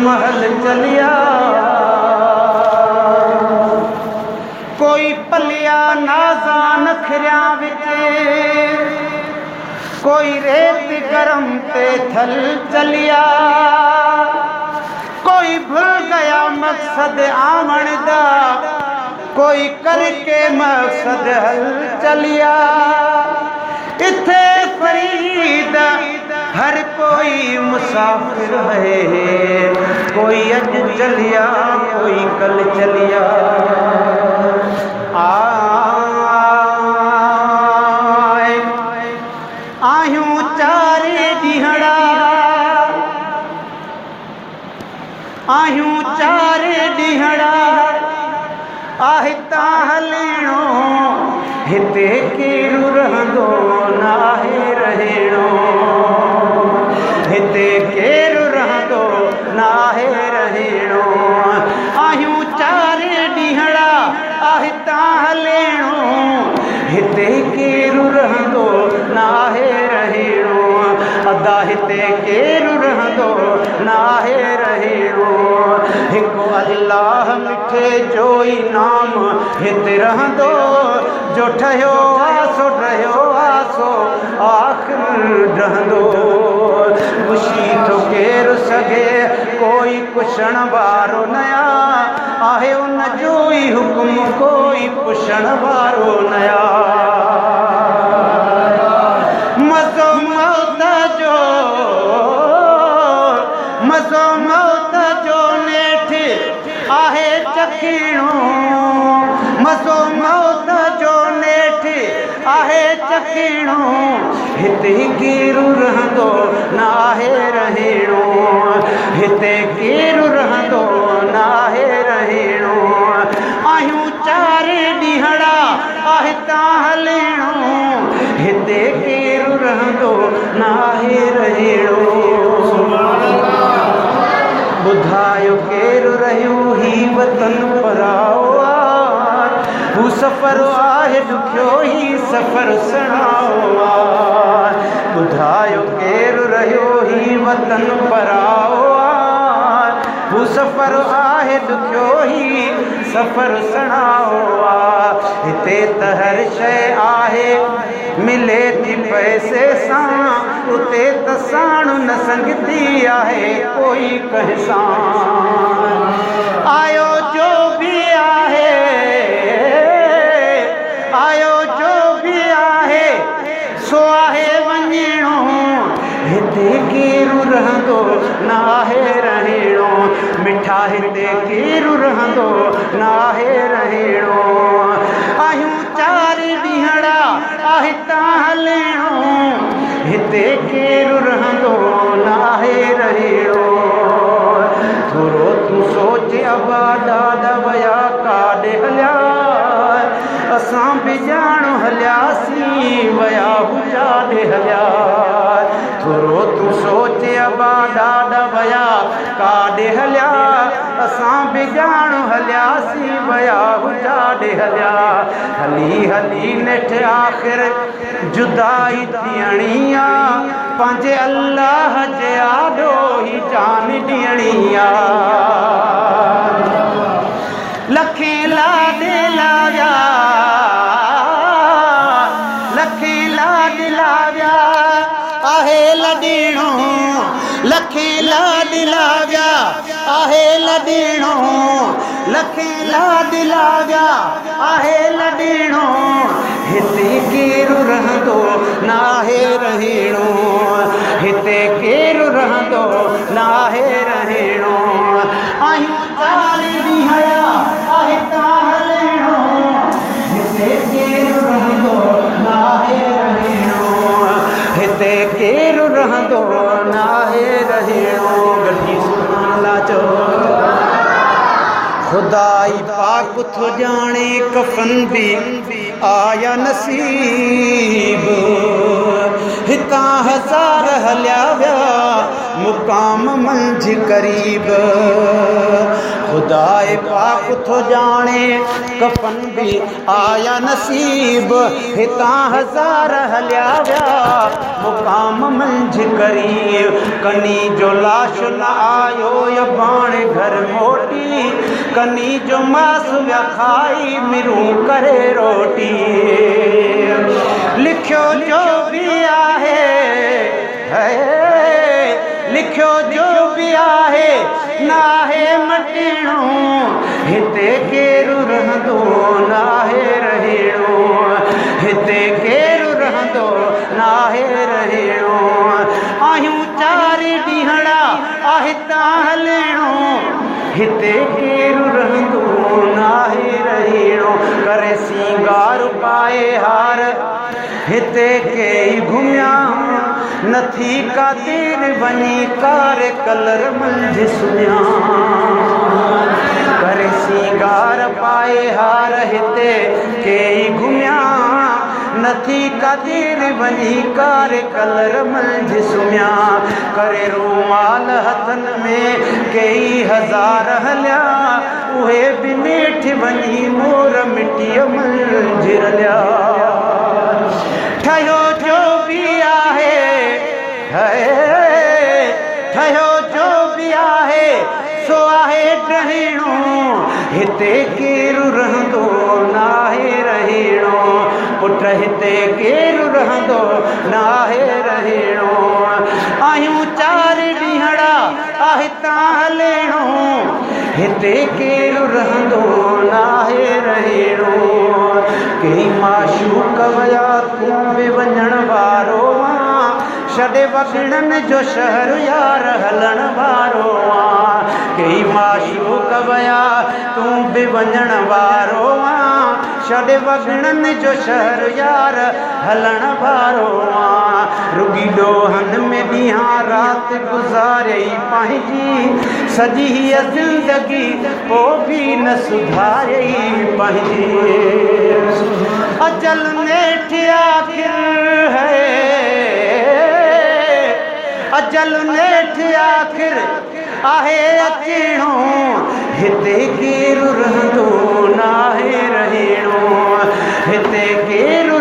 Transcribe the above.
महल चलिया कोई पलिया नाजा नखरिया विच कोई रेत गरम ते थल चलिया कोई भूल गया मकसद आमण दा कोई करके मकसद हल चलिया इथे फरीद हर कोई मुसाफिर है कोई अज चलिया कोई कल चलिया आयूं चारे ॾींहड़ा आयूं चारे ॾींहड़ा आहिता हलेणो हिते केरु रहंदो नाहे रहेणो हिते केरु रहंदो नाहे रहेणो आयूं चारे ॾींहड़ा आहिता हलेणो हिते केरु रहंदो नाहे रहेणो अदा हिते केरु रहंदो नाहे रहेणो हिकु अल्लाह मिठे जो ई नाम हिते रहंदो जो ठहियो आसो रहियो आसो आख़िर रहंदो ख़ुशी तो केरु सघे कोई पुछण वारो नया आहे उन जो ई हुकुम कोई पुछण वारो नया मज़ो मौत जो नेठि आहे चखीणो मज़ो मौत जो नेठि आहे चखीणो हिते केरु रहंदो नाहे रहेणो हिते केरु रहंदो नाहे रहेणो आयूं चारे ॾींहड़ा आहिता हलेणो हिते केरु रहंदो नाहे रहेणो ॿुधायो केरु रहियो ही वतन पराओ हू सफ़र आहे ॾुखियो ही सफ़र सणाओ ॿुधायो केरु रहियो ही वतन पराओ हू सफ़र आहे ॾुखियो ही सफ़र सणाओ हिते त हर शइ आहे मिले थी पैसे सां उते त साण न संगती आहे कोई कंहिं सां आयो जो भी आहे आयो जो भी आहे सो आहे वञिणो हिते केरु रहंदो नाहे रहेणो मिठा हिते केरु रहंदो नाहे रहेणो आयूं चारि ॾींहड़ा आहिता हलेणो हिते केरु रहंदो नाहे रहेणो थोरो तूं सोच अबा ॾाॾा वया काॾे हलिया असां बि ॼाणो हलियासीं वया हुजाॾे हलिया थोरो तूं सोच अबा ॾाॾा वया काॾे हलिया असां बि ॼाणो हलियासीं वया हुजाॾे हलिया हली हली नेठ आख़िर जुदाई थियणी आहे पंहिंजे अल्लाह जे आॾो ई जान ॾियणी आहे लखे लाॾे लाव्या लखे लाॾे लाव्या आहे लॾीणो लखे लाॾे लाव्या आहे लॾीणो लखे लाॾे लाव्या आहे लॾीणो हिते केरु रहंदो नाहे रहेणो हिते केरु रहंदो नाहे रहेणो आयूं चारि ॾींहड़ा आहिता हलेणो हिते केरु रहंदो नाहे रहेणो हिते केरु रहंदो नाहे रहेणो गॾिजी सुभाणे अल्लाह चओ खुदाई पाक थो ॼाणे कफन भी आया नसीब हितां हज़ार हलिया विया मुकाम मंझ करीब खुदाए पाक थो जाने कफन भी आया नसीब हितां हज़ार हलिया विया मुकाम मंझ करीब कनी जो लाश न आयो या बाणे घर मोटी कनी जो मास विया खाई मिरूं करे रोटी लिखियो जो भी आहे लिखियो जो भी आहे नाहे मटिणो हिते केरु रहंदो नाहे रहिणो हिते केरु रहंदो नाहे रहिणो आहियूं चारि ॾींहड़ा हितां हलिणो हिते केरु रहंदो नाहे रहिणो करे सिंगार पाए हार हिते कई घुमिया नथी कातिर वञी कार कलर मंझ सुञा करे सिंगार पाए हार हिते कई घुमिया नथी कातिर वञी कार कलर मंझ सुञा करे रूमाल हथन में कई हज़ार हलिया उहे बि नेठि वञी मोर मिटीअ मंझ रलिया ठहियो जो बि आहे ठहियो जो बि आहे सो आहे रहिणो हिते केरु रहंदो नाहे रहिणो पुट हिते केरु रहंदो नाहे रहिणो आहियूं चारि ॾींहड़ा हितां हलिणो हिते केरु रहंदो नाहे रहिणो कई माशूक विया तूं बि वञण वारो छॾे वॻिड़नि जो शहर यार हलण वारो कई माशूक विया तूं बि वञण वारो छॾे वॻिड़नि जो शहर यार हलण वारो रुॻी ॾोहनि में ॾींहं राति गुज़ारे पंहिंजी सॼी हीअ ज़िंदगी पोइ बि न सुधारे पंहिंजी अजल नेठि आख़िर है अजल नेठि आख़िर आहे अचिणो हिते केरु रहंदो नाहे रहिणो हिते केरु